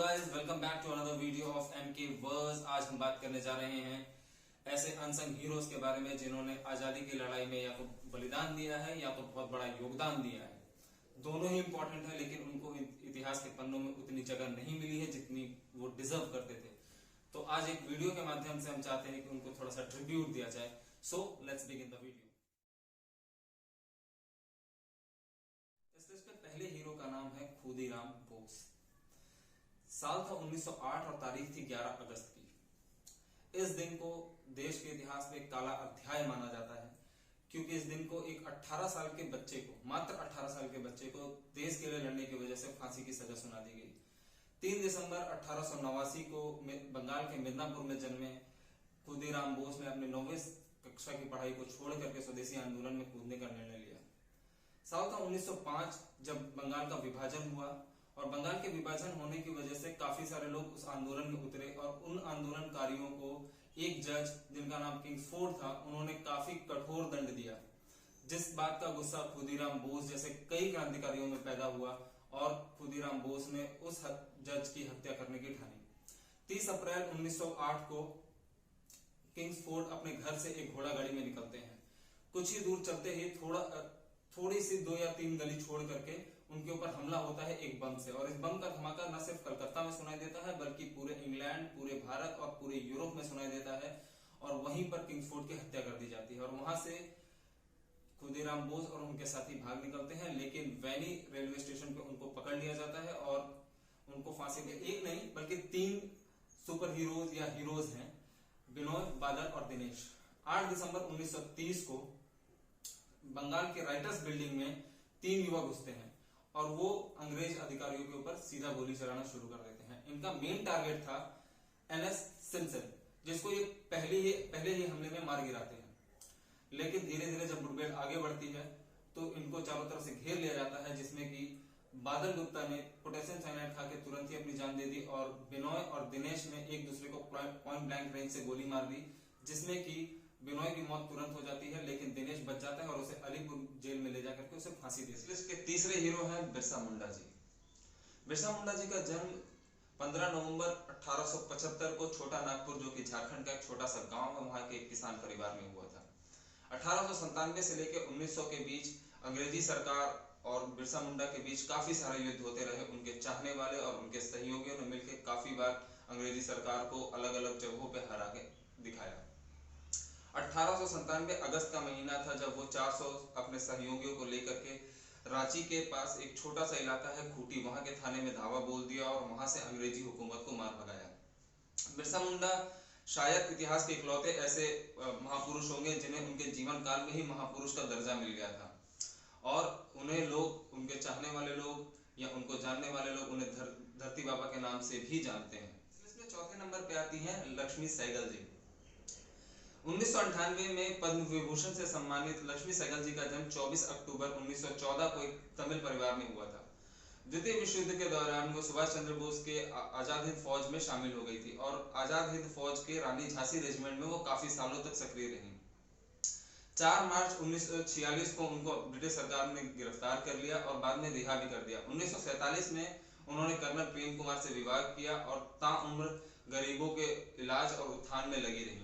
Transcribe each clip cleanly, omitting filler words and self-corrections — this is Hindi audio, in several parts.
Guys, welcome back to another video of MK verse. आज हम बात करने जा रहे हैं ऐसे अनसंग हीरोज के बारे में जिन्होंने आजादी की लड़ाई में या तो बलिदान दिया है या तो बहुत बड़ा योगदान दिया है। दोनों ही इंपॉर्टेंट है, लेकिन उनको इतिहास के पन्नों में उतनी जगह नहीं मिली है जितनी वो डिजर्व करते थे। तो आज एक वीडियो के माध्यम से हम चाहते हैं कि उनको थोड़ा सा ट्रिब्यूट दिया जाए। So let's begin the video. इस लिस्ट में पहले हीरो का नाम है खुदीराम बोस। साल था 1908 और तारीख थी 11 अगस्त की। इस दिन को देश के इतिहास में एक काला अध्याय माना जाता है, क्योंकि इस दिन को एक 18 साल के बच्चे को, मात्र 18 साल के बच्चे को देश के लिए लड़ने की वजह से फांसी की सजा सुना दी गई। 3 दिसंबर 1889 को बंगाल के मिदनापुर में जन्मे खुदीराम बोस ने अपने 9वीं कक्षा की पढ़ाई को छोड़ करके स्वदेशी आंदोलन में कूदने का निर्णय लिया। साल था 1905 जब बंगाल का विभाजन हुआ, और बंगाल के विभाजन होने की वजह से काफी सारे लोग उस आंदोलन में उतरे, और उन आंदोलनकारियों को एक जज जिनका नाम किंग्सफोर्ड था, उन्होंने काफी कठोर दंड दिया, जिस बात का गुस्सा खुदीराम बोस जैसे कई क्रांतिकारियों में पैदा हुआ, और खुदीराम बोस ने उस जज की हत्या करने की ठानी। 30 अप्रैल 1908 को किंग्सफोर्ड अपने घर से एक घोड़ा गाड़ी में निकलते हैं। कुछ ही दूर चलते ही थोड़ी सी 2 या 3 गली छोड़ करके उनके ऊपर हमला होता है एक बम से, और इस बम का धमाका न सिर्फ कलकत्ता में सुनाई देता है बल्कि पूरे इंग्लैंड, पूरे भारत और पूरे यूरोप में सुनाई देता है, और वहीं पर किंग्सफोर्ड की हत्या कर दी जाती है। और वहां से खुदीराम बोस और उनके साथी भाग निकलते हैं, लेकिन वैनी रेलवे स्टेशन पे उनको पकड़ लिया जाता है और उनको फांसी पे एक नहीं बल्कि 3 सुपर हीरोज या हीरोज हैं, बिनोय, बादल और दिनेश। 8 दिसंबर 1930 को बंगाल के राइटर्स बिल्डिंग में 3 युवक घुसते हैं और वो अंग्रेज अधिकारियों के ऊपर सीधा गोली चलाना शुरू कर देते हैं। इनका मेन टारगेट था एनएस सिम्पसन, जिसको ये पहले ही हमले में मार गिराते हैं। लेकिन धीरे धीरे जब मुठभेड़ आगे बढ़ती है तो इनको चारों तरफ से घेर लिया जाता है, जिसमें कि बादल गुप्ता ने पोटेशियम साइनाइड खा के तुरंत ही अपनी जान दे दी, और बिनोय और दिनेश ने एक दूसरे को पॉइंट ब्लैंक रेंज से गोली मार दी, जिसमें कि बिनोय की मौत तुरंत हो जाती है, लेकिन दिनेश बच जाता है और उसे अलीपुर जेल में ले जाकर के उसे फांसी दी। इसके तीसरे हीरो हैं बिरसा मुंडा जी। बिरसा मुंडा जी का जन्म 15 नवंबर 1875 को छोटा नागपुर, जो कि झारखंड का एक छोटा सा गांव है, वहां के एक किसान परिवार में हुआ था। 1897 से लेकर 1900 के बीच अंग्रेजी सरकार और बिरसा मुंडा के बीच काफी सारे युद्ध होते रहे। उनके चाहने वाले और उनके सहयोगियों ने मिलकर काफी बार अंग्रेजी सरकार को अलग अलग जगहों पर हरा के दिखाया। 1897 अगस्त का महीना था जब वो 400 अपने सहयोगियों को लेकर के रांची के पास एक छोटा सा इलाका है खूंटी, वहां के थाने में धावा बोल दिया और वहां से अंग्रेजी हुकूमत को मार भगाया। बिरसा मुंडा शायद इतिहास के इकलौते ऐसे महापुरुष होंगे जिन्हें उनके जीवन काल में ही महापुरुष का दर्जा मिल गया था, और उन्हें लोग, उनके चाहने वाले लोग या उनको जानने वाले लोग उन्हें धरती बाबा के नाम से भी जानते हैं। इसमें चौथे नंबर पे आती हैं लक्ष्मी सहगल जी। 1998 में पद्म विभूषण से सम्मानित लक्ष्मी सहगल जी का जन्म 24 अक्टूबर 1914 को एक तमिल परिवार में हुआ था। द्वितीय विश्व युद्ध के दौरान वो सुभाष चंद्र बोस के आजाद हिंद फौज में शामिल हो गई थी, और आजाद हिंद फौज के रानी झांसी रेजिमेंट में वो काफी सालों तक सक्रिय रही। 4 मार्च 1946 को उनको ब्रिटिश सरकार ने गिरफ्तार कर लिया और बाद में रिहा भी कर दिया। 1947 में उन्होंने कर्नल प्रेम कुमार से विवाह किया और ताउम्र गरीबों के इलाज और उत्थान में लगी रही।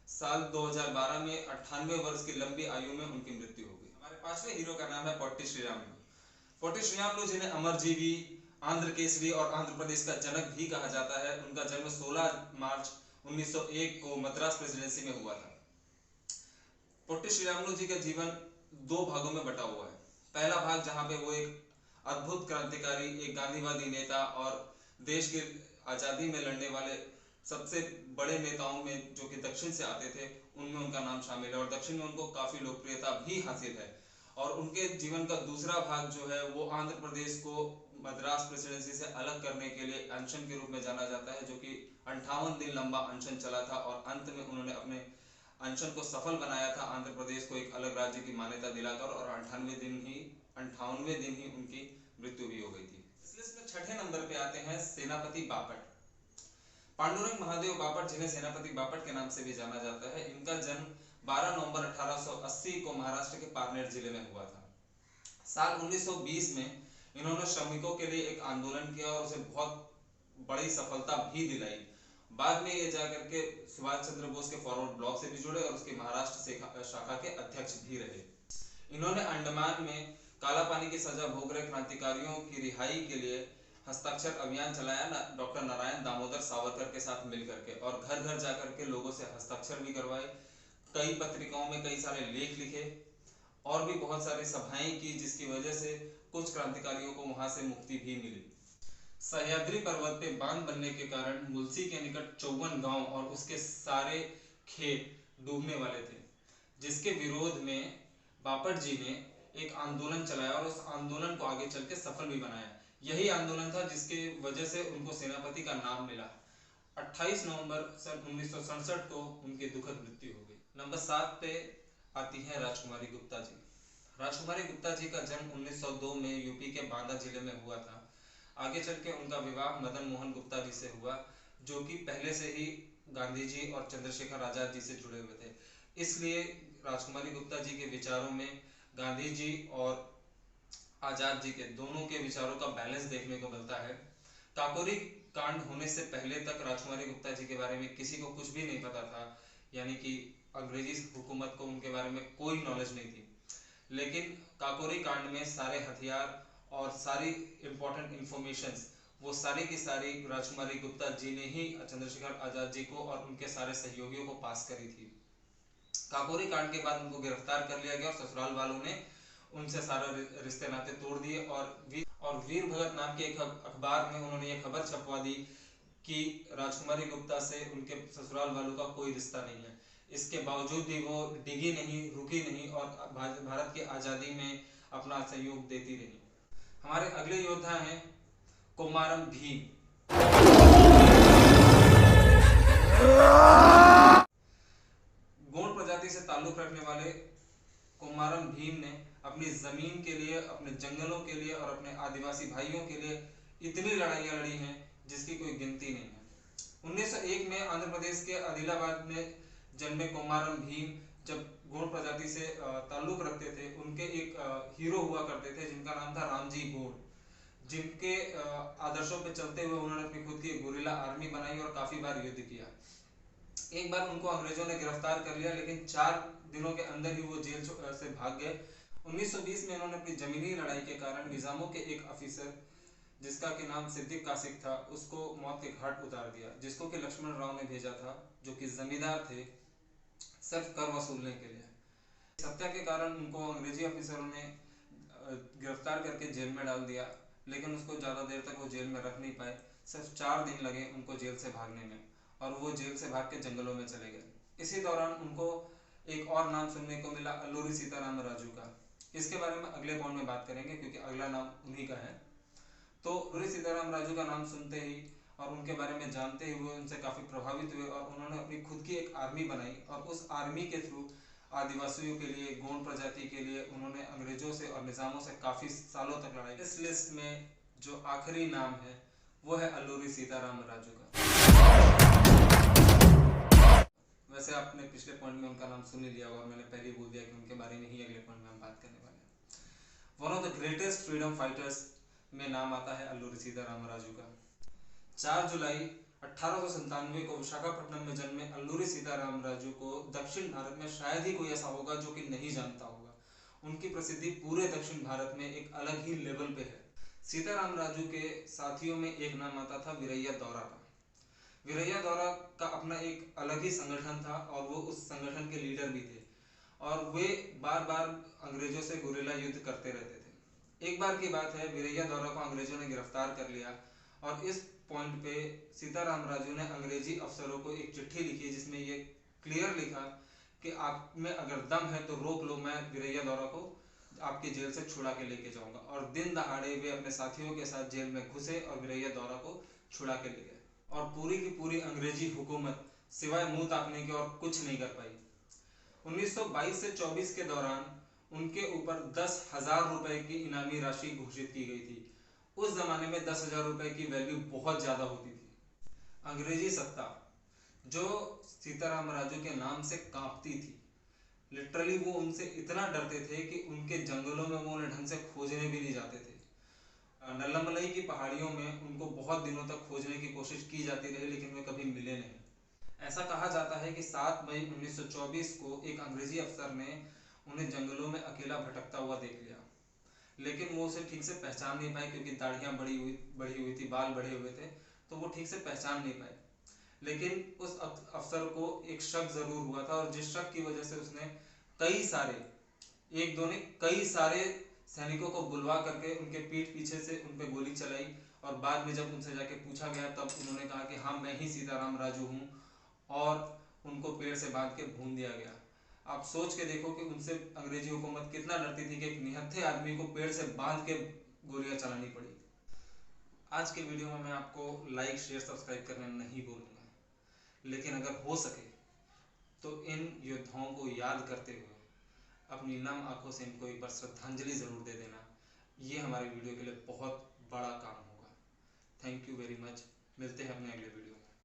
साल 2012 में 98 वर्ष की लंबी आयु में उनकी मृत्यु हो गई। हमारे पांचवें हीरो का नाम है पोट्टी श्रीरामुलु। पोट्टी श्रीरामुलु जिन्हें अमरजीवी, आंध्र केसरी और आंध्र प्रदेश का जनक भी कहा जाता है, उनका जन्म 16 मार्च 1901 को मद्रास प्रेसिडेंसी में हुआ था। पोट्टी श्रीरामुलु जी का जीवन 2 भागों में बटा हुआ है। पहला भाग जहां पे वो एक अद्भुत क्रांतिकारी, एक गांधीवादी नेता और देश की आजादी में लड़ने वाले सबसे बड़े नेताओं में जो कि दक्षिण से आते थे, उनमें उनका नाम शामिल है, और दक्षिण में उनको काफी लोकप्रियता भी हासिल है। और उनके जीवन का दूसरा भाग जो है वो आंध्र प्रदेश को मद्रास प्रेसिडेंसी से अलग करने के लिए अनशन के रूप में जाना जाता है, जो कि 58 दिन लंबा अनशन चला था, और अंत में उन्होंने अपने अनशन को सफल बनाया था, आंध्र प्रदेश को एक अलग राज्य की मान्यता दिलाकर, और 58वें दिन ही उनकी मृत्यु भी हो गई थी। इस लिस्ट में छठे नंबर पे आते हैं सेनापति बापट। पांडुरंग महादेव बापट, जिन्हें सेनापति बापट के नाम से भी जाना जाता है, इनका जन्म 12 नवंबर 1880 को महाराष्ट्र के पारनेर जिले में हुआ था। साल 1920 में इन्होंने श्रमिकों के लिए एक आंदोलन किया और उसे बहुत बड़ी सफलता भी दिलाई। बाद में ये जाकर के सुभाष चंद्र बोस के फॉरवर्ड ब्लॉक से भी जुड़े और उसके महाराष्ट्र शाखा के अध्यक्ष भी रहे। इन्होंने अंडमान में काला पानी की सजा भोग रहे क्रांतिकारियों की रिहाई के लिए हस्ताक्षर अभियान चलाया डॉक्टर नारायण दामोदर सावरकर के साथ मिलकर के, और घर घर जाकर के लोगों से हस्ताक्षर भी करवाए। कई पत्रिकाओं में कई सारे लेख लिखे और भी बहुत सारी सभाएं की, जिसकी वजह से कुछ क्रांतिकारियों को वहां से मुक्ति भी मिली। सह्याद्री पर्वत पे बांध बनने के कारण मुलसी के निकट 54 गांव और उसके सारे खेत डूबने वाले थे, जिसके विरोध में बापट जी ने एक आंदोलन चलाया और उस आंदोलन को आगे चल के सफल भी बनाया। यही आंदोलन था जिसके वजह से उनको सेनापति का नाम मिला। 28 नवंबर सन 1967 को उनकी दुखद मृत्यु हो गई। नंबर 7 पे आती है राजकुमारी गुप्ता जी। राजकुमारी गुप्ता जी का जन्म 1902 में यूपी के बांदा जिले में हुआ था। आगे चल के उनका विवाह मदन मोहन गुप्ता जी से हुआ, जो कि पहले से ही गांधी जी और चंद्रशेखर आजाद जी से जुड़े हुए थे। इसलिए राजकुमारी गुप्ता जी के विचारों में गांधी जी और आजाद जी के दोनों के विचारों का बैलेंस देखने को मिलता है। काकोरी कांड होने से पहले तक राजकुमारी गुप्ता जी के बारे में किसी को कुछ भी नहीं पता था, यानी कि अंग्रेजी हुकूमत को उनके बारे में कोई नॉलेज नहीं थी। लेकिन काकोरी कांड में सारे हथियार और सारी इंपॉर्टेंट इंफॉर्मेशंस वो सारी की सारी राजकुमारी गुप्ता जी ने ही चंद्रशेखर आजाद जी को और उनके सारे सहयोगियों को पास करी थी। काकोरी कांड के बाद उनको गिरफ्तार कर लिया गया और ससुराल वालों ने उनसे सारे रिश्ते नाते तोड़ दिए और वीर भगत नाम के एक अखबार में उन्होंने ये खबर छपवा दी कि राजकुमारी गुप्ता से उनके ससुराल वालों का कोई रिश्ता नहीं है। इसके बावजूद भी वो डिगी नहीं, रुकी नहीं और भारत की आजादी में अपना सहयोग देती रही। हमारे अगले योद्धा हैं कोमारम भीम। गोंड प्रजाति से ताल्लुक रखने वाले कोमारम भीम ने अपनी जमीन के लिए, अपने जंगलों के लिए और अपने आदिवासी भाइयों के लिए इतनी लड़ाइयां लड़ी हैं जिसकी कोई गिनती नहीं है। 1901 में आंध्र प्रदेश के आदिलाबाद में जन्मे कोमारम भीम जब गोंड प्रजाति से ताल्लुक रखते थे, उनके एक हीरो हुआ करते थे जिनका नाम था रामजी गोंड, जिनके आदर्शों पे चलते हुए उन्होंने अपनी खुद की गुरिल्ला आर्मी बनाई और काफी बार युद्ध किया। एक बार उनको अंग्रेजों ने गिरफ्तार कर लिया, लेकिन 4 दिनों के अंदर ही वो जेल से भाग गए। 1920 में उन्होंने अपनी जमीनी लड़ाई के कारण निजामों के एक अफिसर जिसका के नाम सिद्दीक कासिक था, उसको मौत के घाट उतार दिया, जिसको कि लक्ष्मण राव ने भेजा था, जो कि जमींदार थे, सिर्फ कर वसूलने के लिए। इस हत्या के कारण उनको अंग्रेजी अफिसरों ने गिरफ्तार करके जेल में डाल दिया, लेकिन उसको ज्यादा देर तक वो जेल में रख नहीं पाए। सिर्फ 4 दिन लगे उनको जेल से भागने में और वो जेल से भाग के जंगलों में चले गए। इसी दौरान उनको एक और नाम सुनने को मिला, अल्लूरी सीताराम राजू का। इसके बारे में अगले पॉइंट में बात करेंगे क्योंकि अगला नाम उन्हीं का है। तो अल्लूरी सीताराम राजू का नाम सुनते ही और उनके बारे में जानते हुए उनसे काफी प्रभावित हुए और उन्होंने अपनी खुद की एक आर्मी बनाई और उस आर्मी के थ्रू आदिवासियों के लिए, गोंड प्रजाति के लिए उन्होंने अंग्रेजों से और निजामों से काफी सालों तक लड़ाई। इस लिस्ट में जो आखिरी नाम है वो है अल्लूरी सीताराम राजू का। वैसे आपने पिछले पॉइंट में उनका नाम सुन ही लिया और मैंने पहले बोल दिया कि उनके बारे में ही अगले पॉइंट में हम बात करने वाले हैं। One of the greatest freedom fighters में नाम आता है अल्लूरी सीताराम राजू का। 4 जुलाई 1897 को विशाखापट्टनम में जन्मे अल्लूरी सीताराम राजू को दक्षिण भारत में शायद ही कोई ऐसा होगा जो कि नहीं जानता होगा। उनकी प्रसिद्धि पूरे दक्षिण भारत में एक अलग ही लेवल पे है। सीताराम राजू के साथियों में एक नाम आता था वीरैया दौरा का। वीरैया दौरा का अपना एक अलग ही संगठन था और वो उस संगठन के लीडर भी थे और वे बार बार अंग्रेजों से गुरिल्ला युद्ध करते रहते थे। एक बार की बात है, वीरैया दौरा को अंग्रेजों ने गिरफ्तार कर लिया और इस पॉइंट पे सीताराम राजू ने अंग्रेजी अफसरों को एक चिट्ठी लिखी जिसमें ये क्लियर लिखा कि आप में अगर दम है तो रोक लो, मैं वीरैया दौरा को आपकी जेल से छुड़ा के लेके जाऊंगा। और दिन दहाड़े वे अपने साथियों के साथ जेल में घुसे और वीरैया दौरा को छुड़ा के ले गए और पूरी की पूरी अंग्रेजी हुकूमत सिवाय मुंह ताकने के और कुछ नहीं कर पाई। 1922 से 24 के दौरान उनके ऊपर 10,000 रुपए की इनामी राशि घोषित की गई थी। उस जमाने में 10,000 रुपए की वैल्यू बहुत ज्यादा होती थी। अंग्रेजी सत्ता जो सीताराम राजू के नाम से कांपती थी, लिटरली वो उनसे इतना डरते थे कि उनके जंगलों में वो उन्हें ढंग से खोजने भी नहीं जाते थे। नल्लामलई की पहाड़ियों में उनको बहुत दिनों तक खोजने की कोशिश की जाती रही, लेकिन वे कभी मिले नहीं। ऐसा कहा जाता है कि 7 मई 1924 को एक अंग्रेजी अफसर ने उन्हें जंगलों में अकेला भटकता हुआ देख लिया, लेकिन वो उसे ठीक से पहचान नहीं पाए क्योंकि दाढ़ियां बढ़ी हुई थी, बाल बढ़े हुए थे, तो वो ठीक से पहचान नहीं पाए। लेकिन उस अफसर को एक शक जरूर हुआ था, और जिस शक की वजह से उसने कई सारे, एक दो ने कई सारे सैनिकों को बुलवा करके उनके पीठ पीछे से उन पर गोली चलाई। और बाद में जब उनसे जाके पूछा गया तब उन्होंने कहा कि हाँ, मैं ही सीताराम राजू हूँ, और उनको पेड़ से बांध के भून दिया गया। आप सोच के देखो कि उनसे अंग्रेजी हुकूमत कितना डरती थी कि एक निहत्थे आदमी को पेड़ से बांध के गोलियां चलानी पड़ी। आज के वीडियो में मैं आपको लाइक, शेयर, सब्सक्राइब करना नहीं बोलूँगा, लेकिन अगर हो सके तो इन योद्धाओं को याद करते हुए अपनी नम आंखों से इनको एक बार श्रद्धांजलि जरूर दे देना। ये हमारे वीडियो के लिए बहुत बड़ा काम होगा। Thank you very much. मिलते हैं अपने अगले वीडियो।